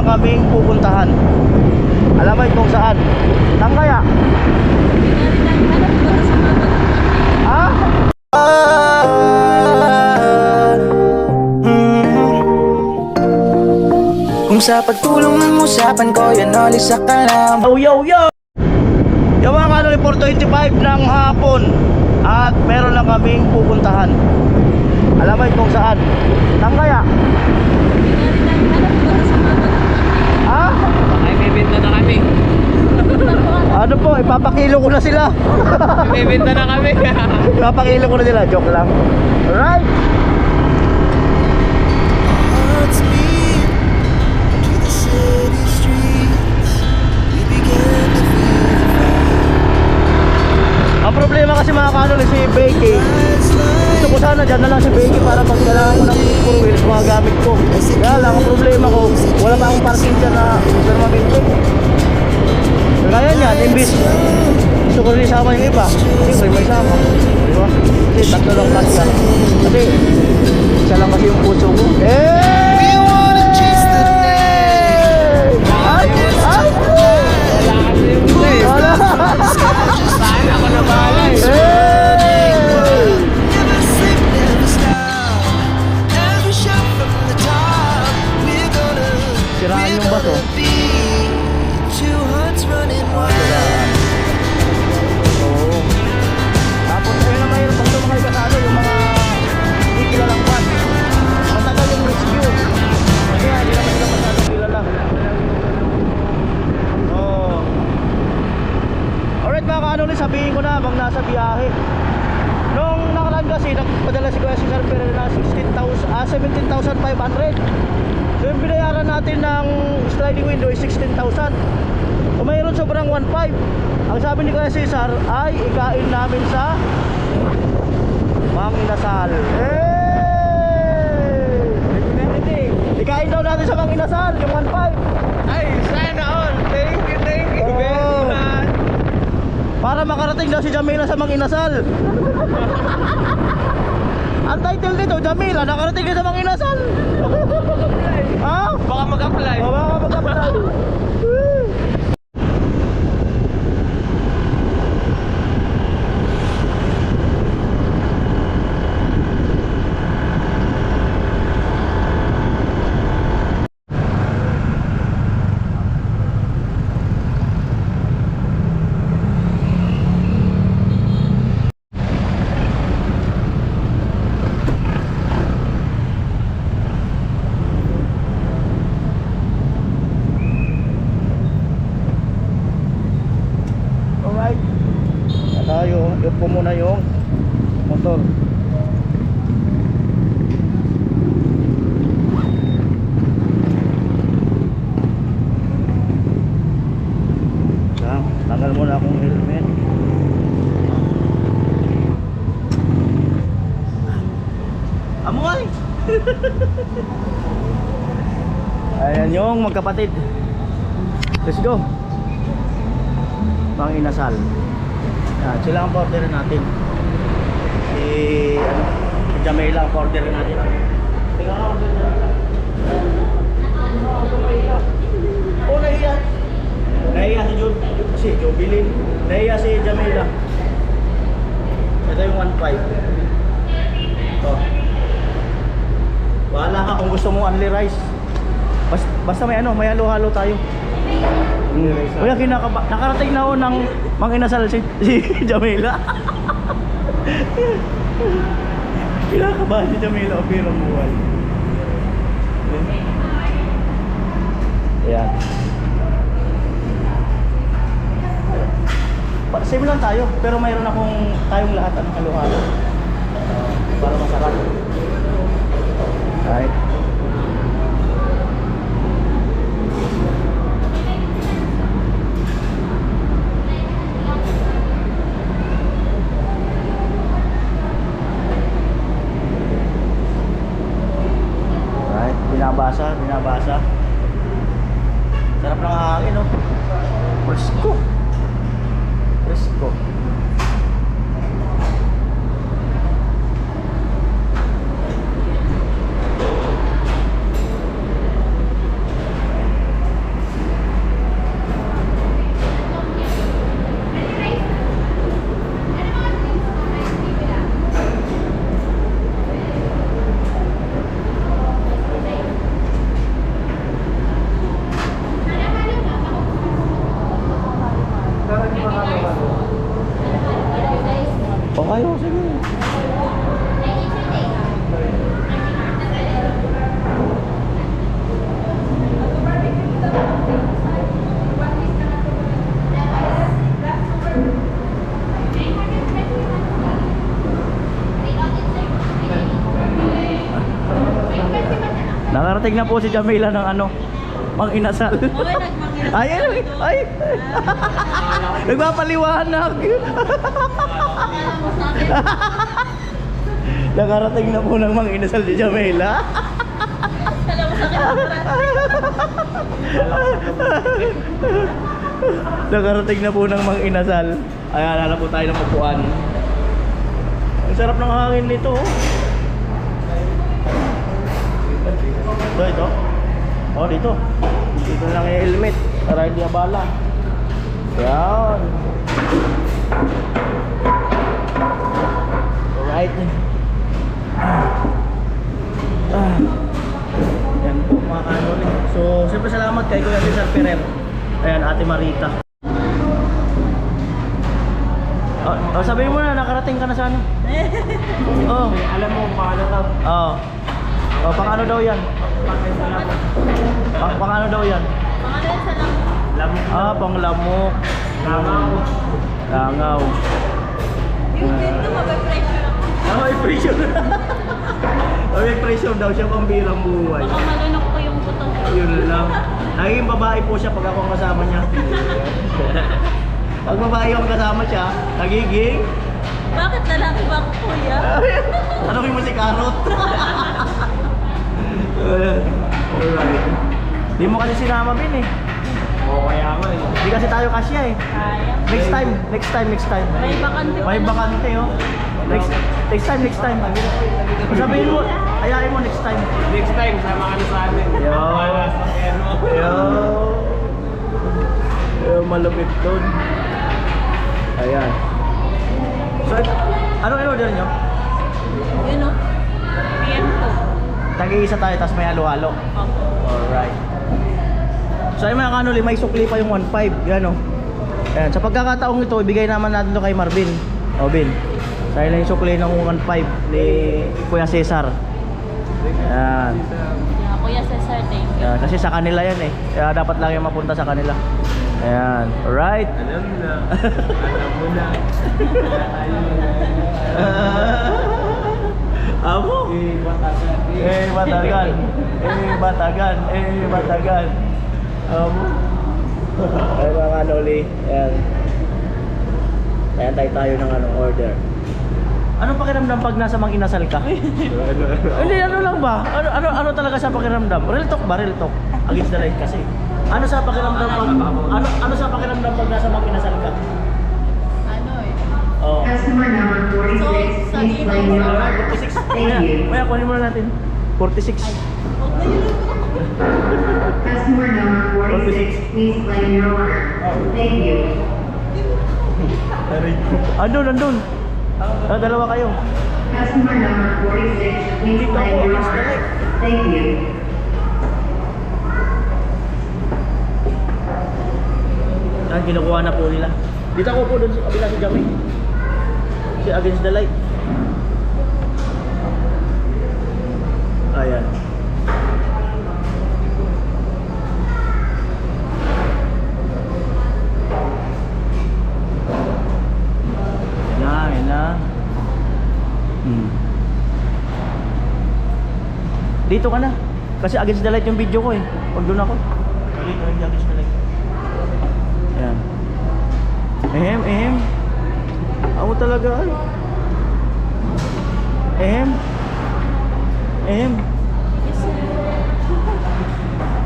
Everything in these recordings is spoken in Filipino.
lang kaming pupuntahan. Alam mo kung saan? Saan kaya? Ah? Kung sa pagtulong ng usapan ko, yan ulis sa kalam. Yo yo yo! Yawa ka 4:25 ng hapon. At meron lang kaming pupuntahan. Alam mo kung saan? Saan kaya? Ah? Ay, may benta na kami. Ano po, ipapakilo ko na sila. May benta na kami. Ipapakilo ko na sila, joke lang. Alright. Hearts beat to the city streets. We began to feel the fire. Ang problema kasi mga kanol si Becky. Gusto ko sana dyan na lang si Becky para pag kailangan ko ng 4 wheels mga gamit ko. Kaya lang, ang problema ko, wala pa akong parking dyan na pero mabintik. Kaya niyan, imbis gusto ko rin isama yung iba, siyempre may isama. Diba? Kasi tatlo lang kasi yan. Kasi isa lang kasi yung puso ko. We wanna chase the day. Ay! Ay! Wala kasi yung gusto eh. Wala! Saan ako na bahala eh. Never sleep, never stop. Every shot from the top. We're gonna, Siraan yung bato. be two hearts running wild. Oo. Tapos ayun na mayroon pag sumakay ka sa ano, yung mga hindi kilalang van. Matagal yung rescue. Kaya hindi naman sila masyadong kilala. Oo. Alright mga kanuli, sabihin ko na habang nasa biyahe. Nung nakaraan kasi, nagpadala si Kuya Cesar Perez na 17,500. So yung binayaran natin ng sliding window is 16,000. So mayroon sobrang 1.5. Ang sabi ni Kuya Cesar ay ikain namin sa Mang Inasal. Ikain daw natin sa Mang Inasal yung 1.5. Ay, sana all. Thank you, Oo. very much. Para makarating daw si Jamila sa Mang Inasal. Ang title nito, Jamila, nakarating ka sa Mang Inasal. Ha? Baka mag-apply. O baka magkapalag. Alright. Tayo, i-off ko muna yung motor. Tanggal muna akong helmet. Amoy! Ayan yung magkapatid. Let's go. Mang Inasal. Yan, sila ang order natin. Si Jamila ang order natin. Tingnan ang order natin. Oh, nahiya. Nahiya si Jubilin. Nahiya si Jamila. Ito yung 1.5. Ito. Bahala ka kung gusto mo only rice. Basta may ano, may halo-halo tayo. Kuya, nakarating na ako ng Mang Inasal si Jamila. Kinakabahan si Jamila o pirang buhay. Ayan. Same lang tayo, pero mayroon tayong lahat ang halo-halo. Para masarap. Alright. Binabasa. Sarap ng hangin, no? Presko. Nakarating na po si Jamila ng ano, Mang Inasal. Ay, ay, ay. Nagpapaliwanag. Nakarating na po ng Mang Inasal si Jamila. Alam mo sa akin. Nakarating na po ng Mang Inasal. Ayan, hanap po tayo ng upuan. Ang sarap ng hangin nito. Ito? Oh, dito. Dito na lang yung helmet para hindi abala. Ayan. Alright. Yan po mga kanol. So, siyempre salamat kay Kuya Cesar Ferrer. Ayan, Ate Marita. Sabihin mo na, nakarating ka na sa ano? Oh. Alam mo paano to? Oo. Oh, pang ano daw yan? Pang ano daw yan? Mga dahil sa lang. Lamok. Ah, pang lamok. Langaw. Langaw. Yung dito, mabe-pressure ako. Ah, may pressure. May pressure daw siya pang birang buhay. Baka malunok ko yung buto. Yun lang. Naging babae po siya pag ako ang kasama niya. Pag babae ang kasama siya, nagiging... Bakit lalaki ba ako, kuya? Ano mo si Karot? Alright. Di mo kasi sinama Bin eh. Oo, kaya nga eh. Di kasi tayo kasya eh. Kaya. Next time, next time, next time. May bakante pa May na. bakante oh. Next time, next time. Sabihin mo, ayain mo next time. Next time, sama ka na sa amin. Yo. Wala sa Keno. Yo, malupit doon. Ayan. So, anong in-order nyo? Yun o. PM2. Tag-iisa tayo, tapos may halo-halo. Opo. Alright. So ayun mga kanuli, may sukli pa yung 1.5. Yan o. Ayan. Sa pagkakataong ito, ibigay naman natin ito kay Marvin. O Bin. So ayun lang yung sukli ng 1.5 ni Kuya Cesar. Ayan. Yeah, Kuya Cesar, thank you. Ayan. Kasi sa kanila yan eh. Kaya dapat lang yung mapunta sa kanila. Ayan. Alright. Alam na. Alam mo na. Amo? Batagan. Batagan. Batagan. Amo? Ay mga kanoli. Ayan. Ayan tayo ng anong order. Anong pakiramdam pag nasa Mang Inasal ka? Hindi, ano lang ba? Ano talaga sa pakiramdam? Real talk ba? Real talk. Against the light kasi. Ano sa pakiramdam pag ano sa pakiramdam pag nasa Mang Inasal ka? Ano eh. Oh. Customer number 46, So, please claim your order. 46. Thank you. Maya, kunin muna natin. 46. Huwag na yun. Customer number 46, please claim your order. Thank you. Andun. Dalawa kayo. Customer number 46, please claim your order. Thank you. Yan, kinukuha na po nila. Dito ako po doon sa kabila si Jamie. Si Against the Light. Ayan. Yan na. Dito ka na. Kasi Against the Light yung video ko eh. Pag doon ako. Dito yung Against the Light. Ayan. Ehem. Ako talaga ay. Ehem.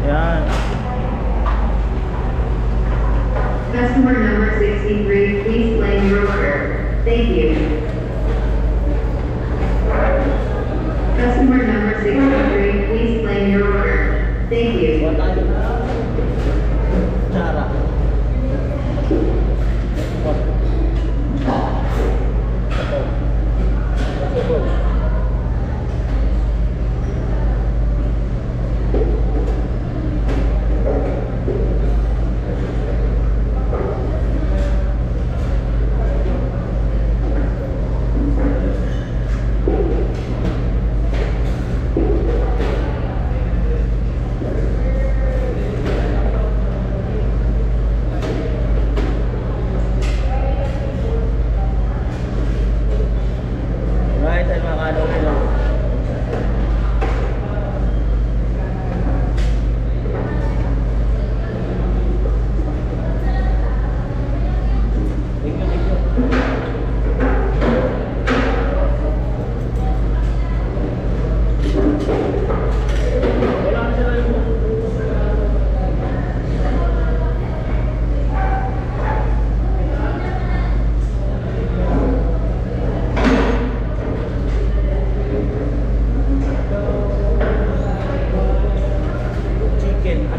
Yan. Customer number 63, please claim your order. Thank you. Customer number 63, please claim your order. Thank you. Cara.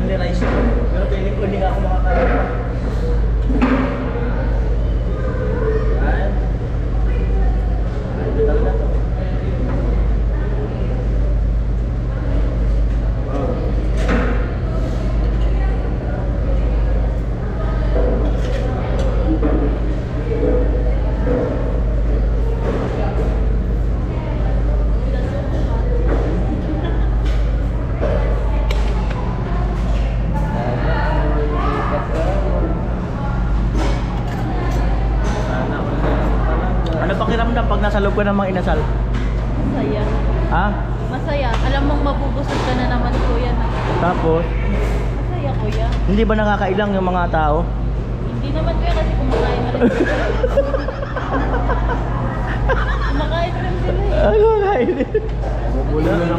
only rice yun. Pero feeling ko hindi nga ako makakaya. Ayan. Ito talaga to. Ano pakiramdam pag nasa loob ka ng mga inasal? Masaya. Ha? Masaya. Alam mong mabubusog ka na naman, kuya. Na. Tapos, Masaya, kuya. hindi ba nakakailang yung mga tao? Hindi naman, kuya, kasi kumakain na rin sila. Kumakain rin sila eh. Ano kain? Hindi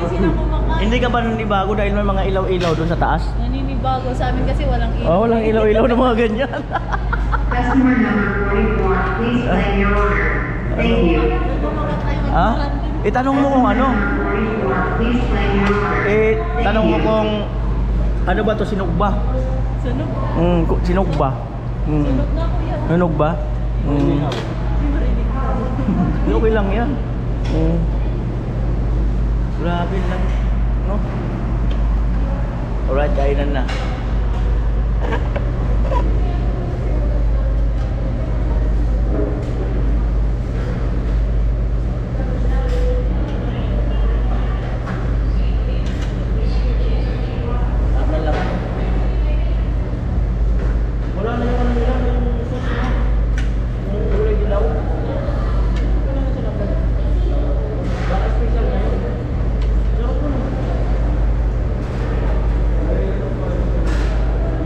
sila kumakain. Hindi ka ba nanibago dahil may mga ilaw-ilaw doon sa taas? Naninibago. Sa amin kasi walang ilaw. Oh, walang ilaw-ilaw na mga ganyan. Customer number 44, please claim your order. Thank you. Nagmamagat tayo Ha? mag-branding. Itanong mo kung ano. Customer 44, please claim your order. Tanong mo kung ano ba to, sinog ba? Sunog. Sinog ba? Sunog na, kuya. Sinog ba? Hindi marinig. Okay lang yan. Grabe lang. No? Alright, kainan na. Tama lang. Wala na yung ano nila, yung sauce na. Yung kulay dilaw. Wala na siya naman. Baka special na yun. Sarap po naman.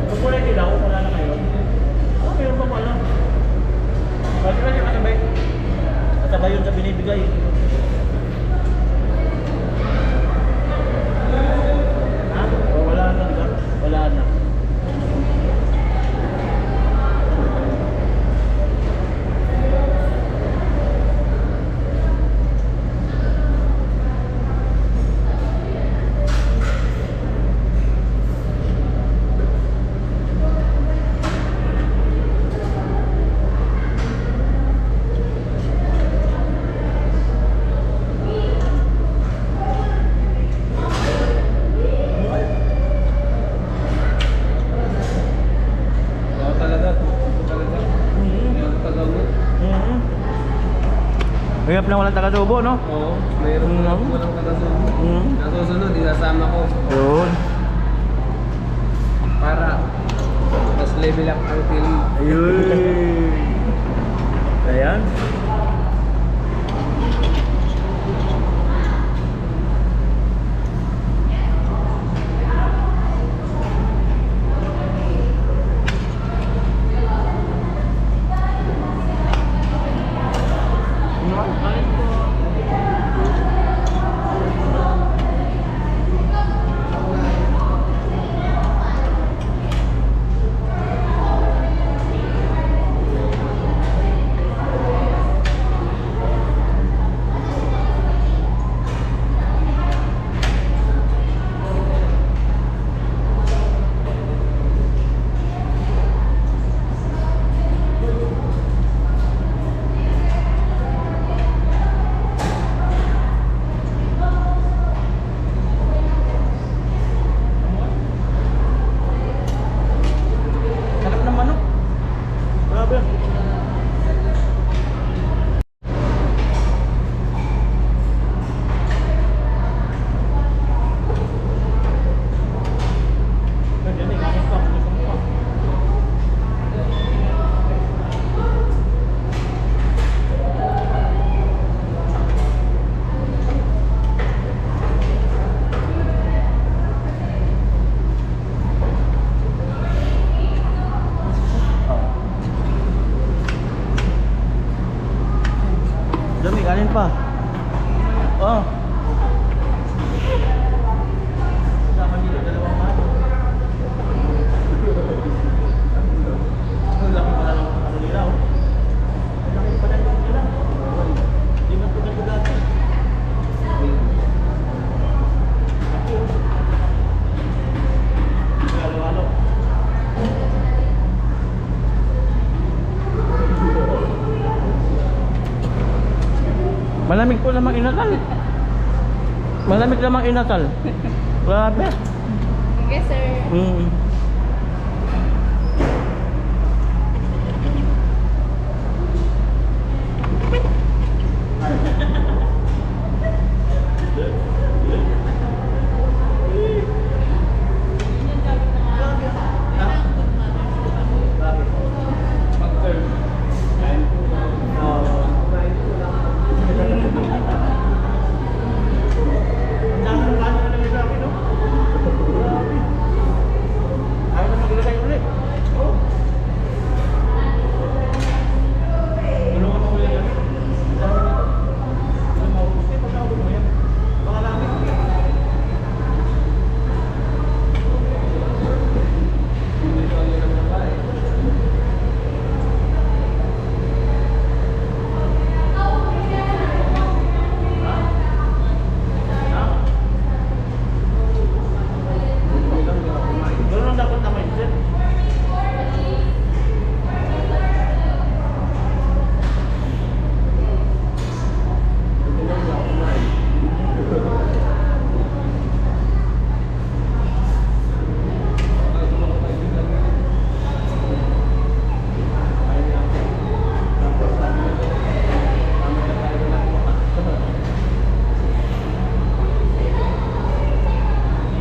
Yung kulay dilaw, wala na ngayon. Ah, meron pa pala. Bakit ba siya kasabay? Kasabay yun sa binibigay. Ha? O, wala na. Wala na. Hirap na walang taga-tubo, no? Oo, mayroon na walang tagasunod. Mm. Nasusunod, isasama ko Yun. para mas level up ang film. Ayun. Ayan. Malamig po namang inasal. Malamig namang inasal. Grabe. Okay, sir. Mm. Pag-serve. Kain po. Kumain po lang. Ayaw na maglagay ulit. Tulungan mo ulit yan. Ano maubos? Eh, pag naubos mo yan. Baka namin. Hindi ko ano ng babae. Ganun ang dapat na mindset.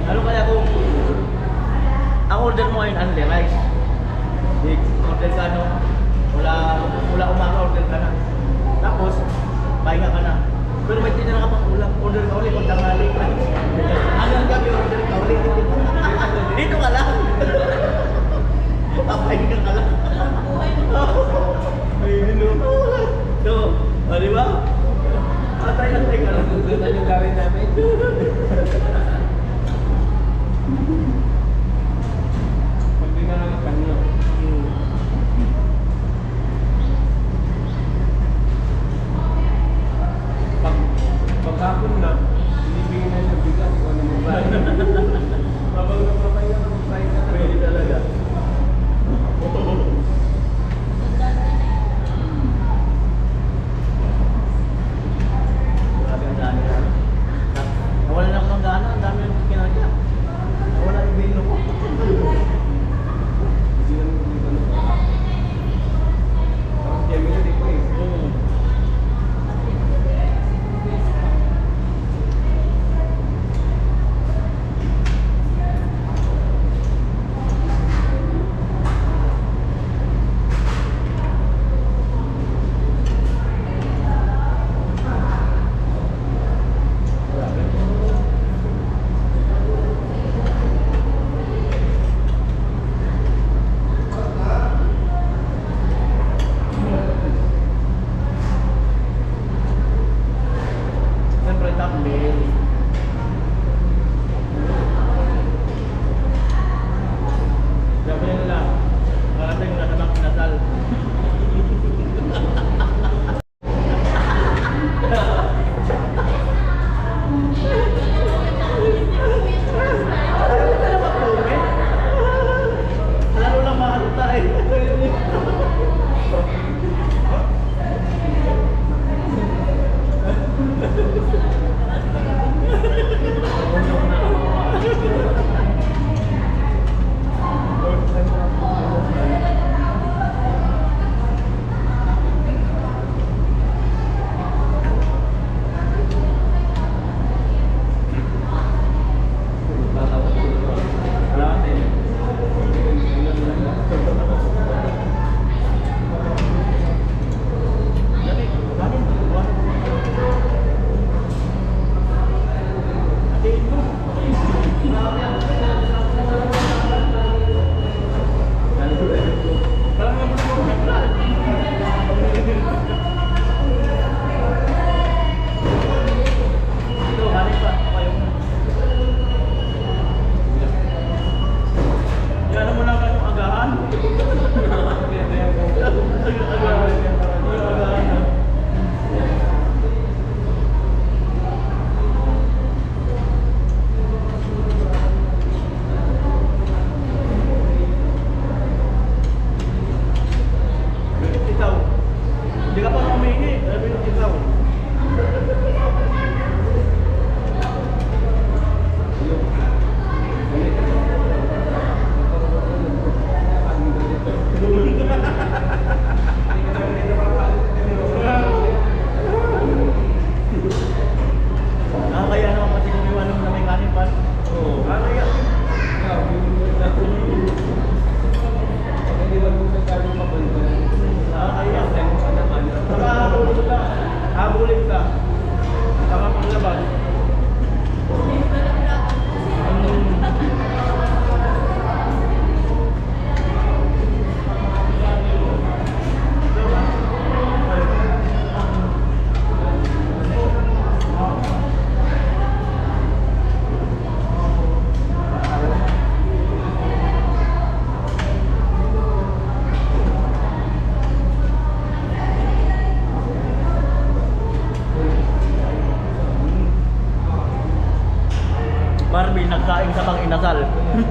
Ano kaya kung ang order mo ngayon only rice? Di order ka no? Wala umaga order ka na. Tapos, pahinga ka na. Pero may tinira ka pang ulam. Order ka ulit pag tanghali. Hanggang gabi order ka ulit. Dito ka lang. Papahinga ka lang. Ayun no. So, di ba? Atay ka lang. Ganun yung gawin namin. Pag di na lang ang kanyo. Paghapon na, binibigyan na yung bigas, ikaw na magbayad. Habang napapahinga ka, magbayad ka na.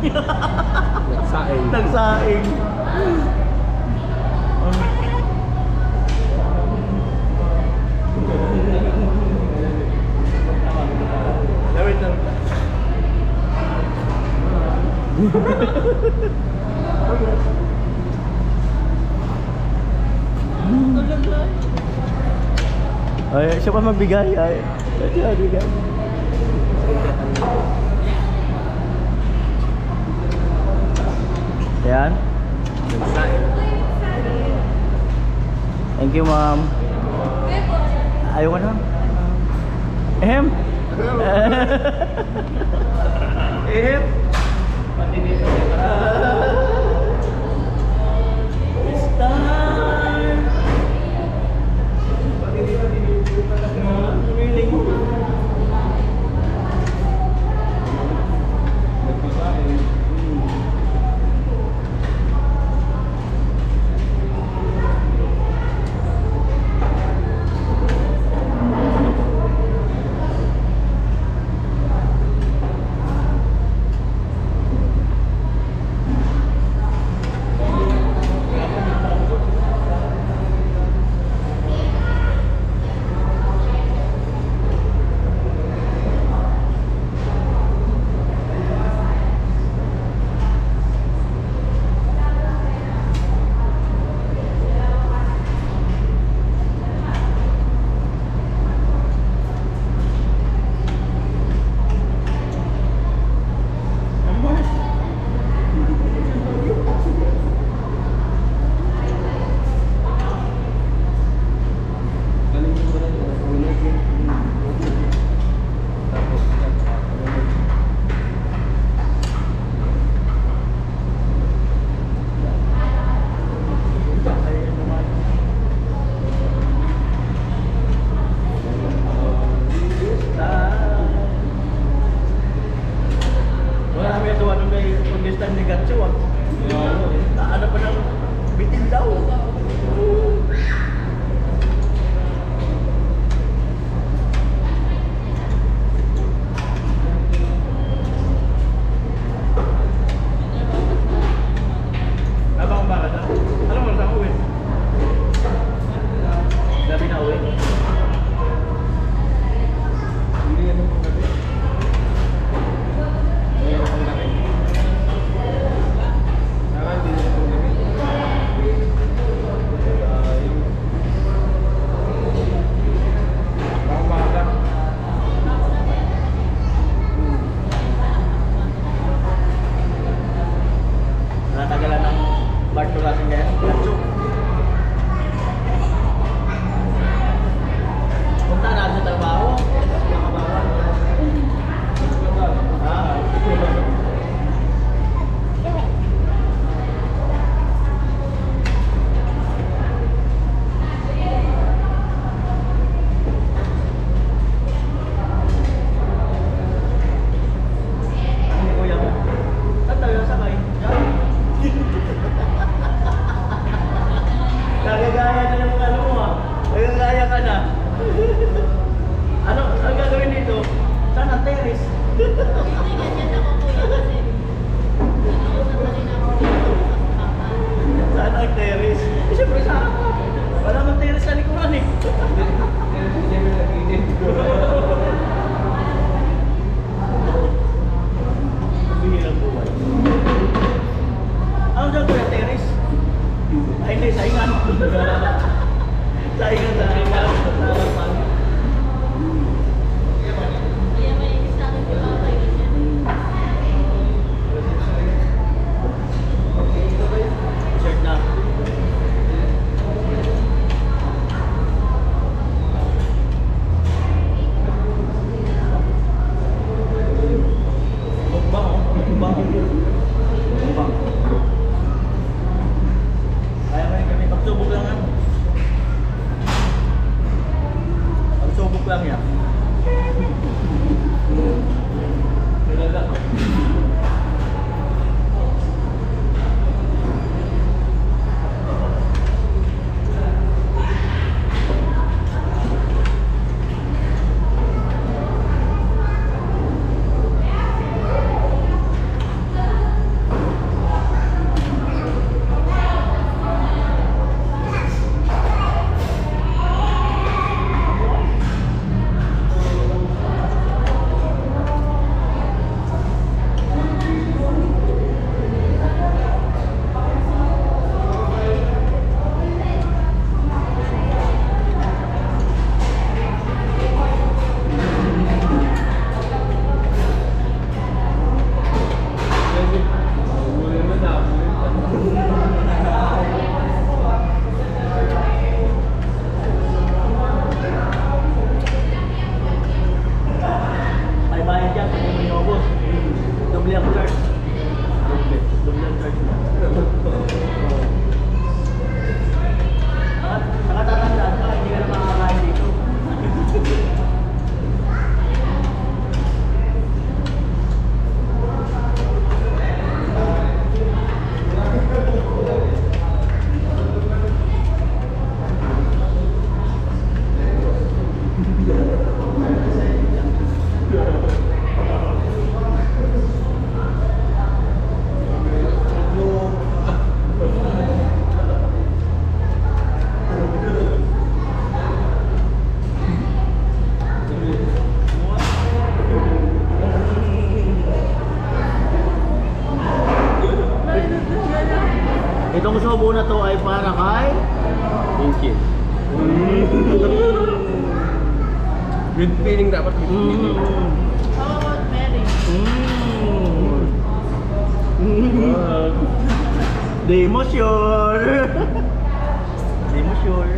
Nagsaing. Nagsaing. Lawit lang. Ay, siya pa magbigay. Ay, siya magbigay. Ayan. Nagsaing. Thank you, ma'am. Ayaw ko na. Ehem. Ehem. Pati dito. It's time. Pati dito dinito talaga. Really? Nagsasaing. Wala kami ito, ano may kondistan negatyo ah. Ano pa ng bitin daw. Abang ba ka na? Ano mo sa uwi? Gabi na uwi? Hindi yan ang pagkabi. Hindi yan ang pagkabi. Saka hindi yan ang pagkabi. Baka baka. Natagalan ng Barto natin kaya. Gatso. Punta na sa trabaho. Ah. Ano kuya mo? Saan tayo sakay? Yan. Nagagaya na yung ano mo ah. Nagagaya ka na. Ano ang gagawin dito? Saan ang terrace? Hindi ganyan ako kuya kasi. Inausap na rin ako dito sa papa. Saan ang terrace? Eh, siyempre sa harap. Wala mang terrace sa likuran eh. Hindi mo nag-init. Bihirang buhay. Ano dyan kuya terrace? Ay hindi, saingan. Saingan sa harapan. Kaya may isa akin si papa ganyan. Shirt na. Mukbang oh. Mukbang. Mukbang. Kaya kami pagsubok lang ah. Itong subo na to ay para kay Thank you. Good feeling dapat. How about Mary? Di mo sure. Di mo sure.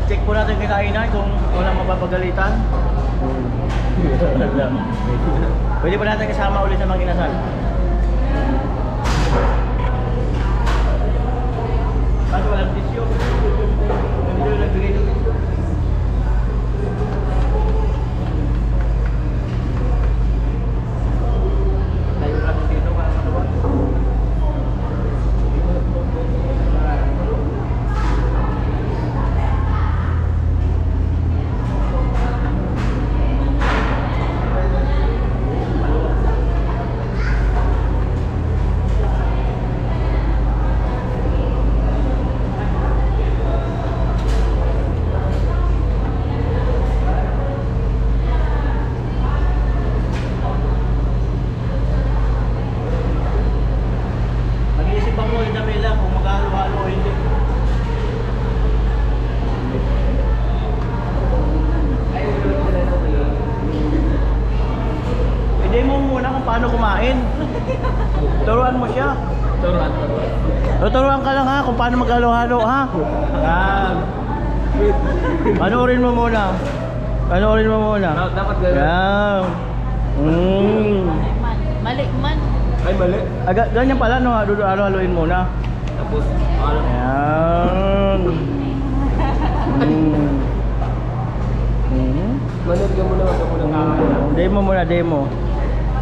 Check po natin kinainan kung walang mapapagalitan. Pwede pa natin kasama ulit sa mga inasal. Kaso walang tisyo. Hindi ko nagbigay ng tisyo. Tayo lang dito para maluwag. Mag-iisip ako ulit na Mela kung mag-halo-halo o hindi. I-demo mo muna kung paano kumain. Turuan mo siya. Turuan. Turuan ka lang ha kung paano mag-halo-halo ha. Yan. Panoorin mo muna. Panoorin mo muna. Dapat gano'n. Yan. Mali man. Ay, mali. Ganyan pala no, halo-haloin muna. Tapos, ano? Yan. Manood ka muna, wag ka muna kakain. Demo muna, demo.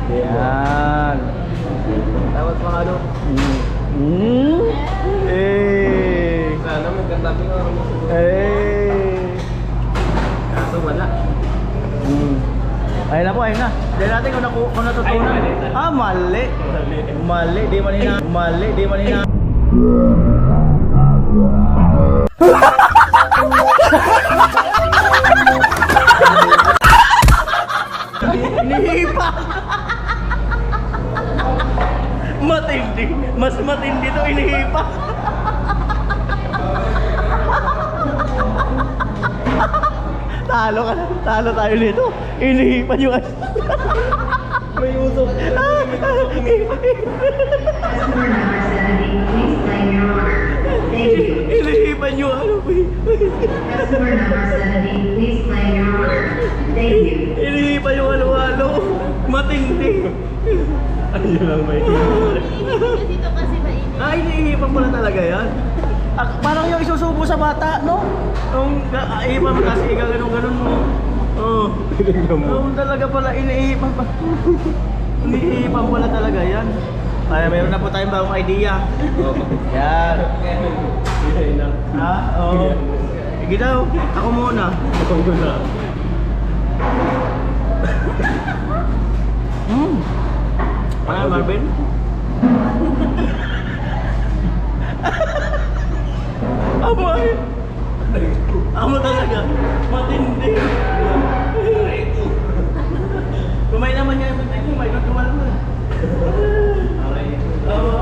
Yan. Tapos mga ano? Eh. Sana may kantabi ka naman siguro. Eh. Kaso wala. Ayun na po, ayun na. Diyan natin kung natutunan. Ay, mali. Mali. Mali, di manina. Mali, di manina. Inihipa. Matindi. Mas matindi to inihipa. Talo ka na. Talo tayo nito. Inihipan yung May usok. Customer number 70, please claim your order. Thank you. Inihipan yung ano. Customer number 70, please claim your order. Thank you. Inihipan yung halo-halo. Matindi. Ayun lang may Kasi ito kasi mainit. Ay, inihipan pala talaga yan. Parang yung isusubo sa bata, no? Yung ihipan kasi ganun-ganun mo. Oh. Talaga pala, inihipan pa. Inihipan pala talaga yan. Ay, mayroon na po tayong bagong idea. Yan. Ha? Oo. Sige daw, ako muna. Ako muna. Ano, Marvin? Amay! Amo talaga. Matindi. Kumain naman niya yung pagkain mo, may natuwa naman. Oo.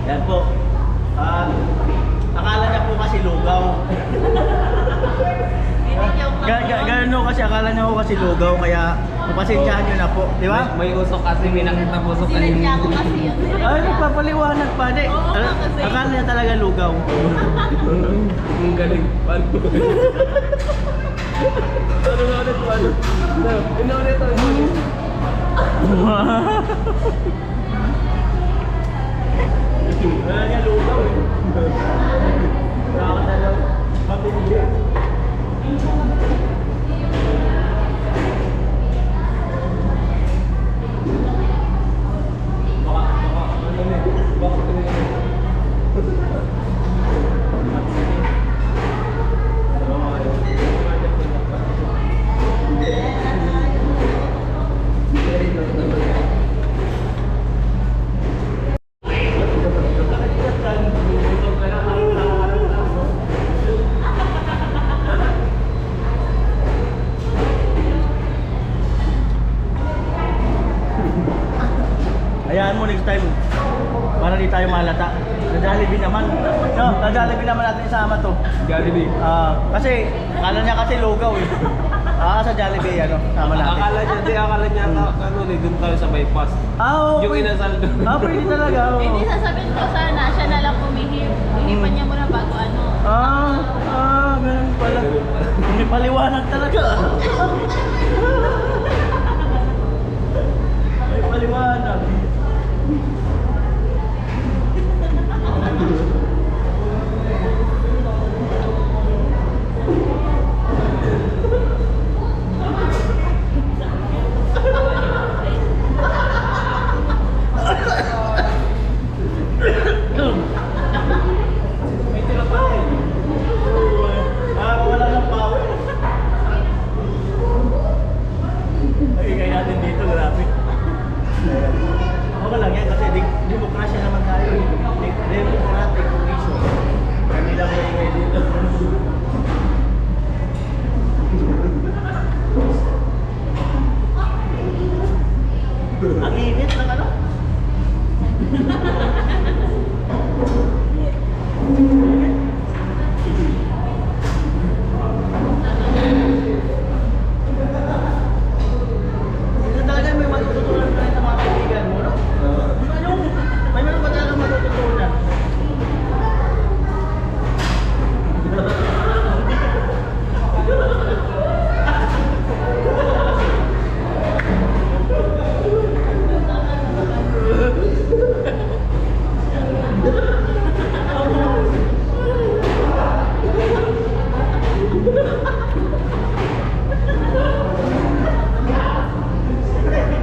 Yan po. Akala niya po kasi lugaw. Ganun no, kasi akala niya po kasi lugaw, kaya pasensyahan niyo na po, di ba? May usok kasi, may nakita usok Sinadya ko kasi yun. Ay, nagpapaliwanag pa, di. Oo, kasi- Akala niya talaga lugaw. Ang galing. Paano? Ano na ulit? Paano? Inulit ako. Wala niya lugaw eh. Wala ka na mabindi. Hayaan mo next time para di tayo malata. Sa Jollibee naman. No, sa Jollibee naman natin isama to. Jollibee. Kasi akala niya kasi lugaw eh. Sa Jollibee ano, sama natin. Akala niya ano, doon tayo sa bypass. Yung pwede. inasal doon. Pwede talaga. Hindi sasabihin ko sana, siya na lang humihip. Hihipan niya muna bago ano. Ganun pala. Hindi paliwanag talaga. May paliwanag. Wala ng power. Ay, kaya natin dito, grabe. Okay lang yan kasi demokrasya naman tayo. Democratic condition. Kanila mo yung dito. Ang init ng ano? Ito talaga may matututunan ka rin sa mga kaibigan mo, no? May meron pa talaga matututunan.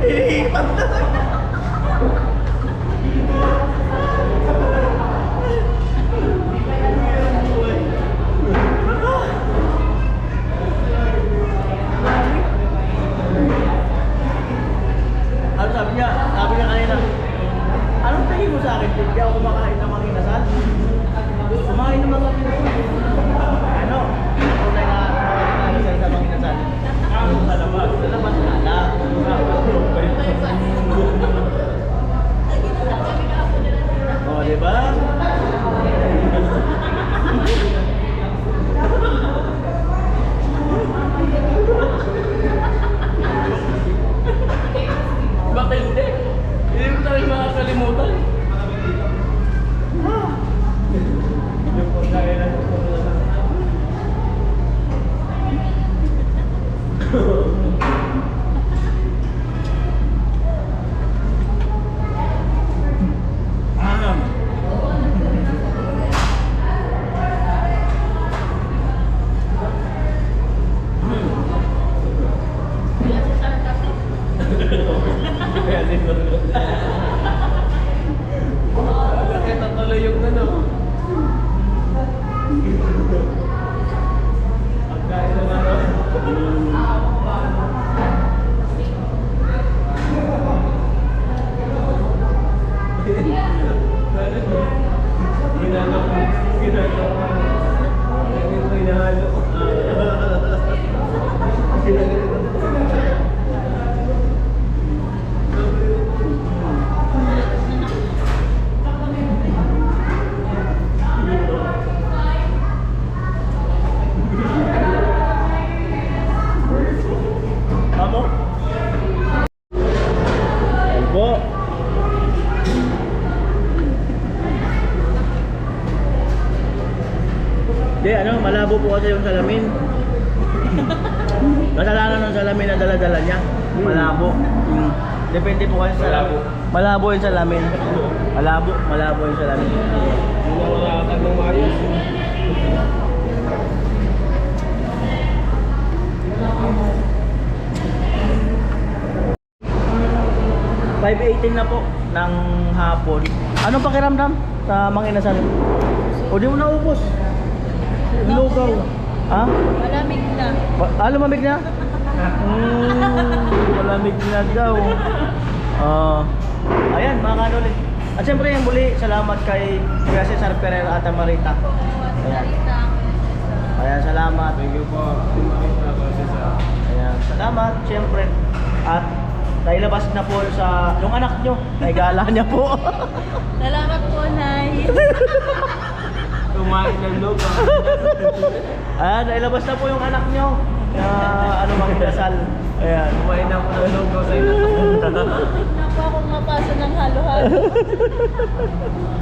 Inihipan talaga. Ano sabi niya? Sabi niya kanina, anong tingin mo sa akin? Hindi ako kumakain ng mga inasal? Kumain ng mga inasal. Ano? Tunay na kumakain ng sa mga inasal. Sa labas. Sa labas na lang. Oh, di ba? Bakit hindi? Hindi mo tayo makakalimutan. Yung pagkain na Bakit natuloy yung ano? pagkain naman, no? Kamu? Ayan po. Di, malabo po kasi yung salamin. Kasalanan ng salamin na dala-dala niya. Malabo. Depende po kasi sa... Malabo. Malabo yung salamin. Malabo yung salamin. Hindi na makakatag ng ayos. 5:18 na po ng hapon. Anong pakiramdam sa mga inasal? O di mo naubos? Lugaw. Ha? Malamig na. Lumamig na? Malamig na daw. Ayan, mga kanulit. At siyempre yung muli, salamat kay Kuya Cesar Pereira at Marita. Ayan. Ayan, salamat. Thank you po. Makita ko sa Ayan, salamat, siyempre. At nailabas na po sa yung anak nyo. Naigala niya po. Salamat po, Nay. kumain ng lupa. Nailabas na po yung anak nyo. Na magdasal. Ayan. Kumain na po ng lupa sa ina. Naku, akong mapasa ng halo-halo.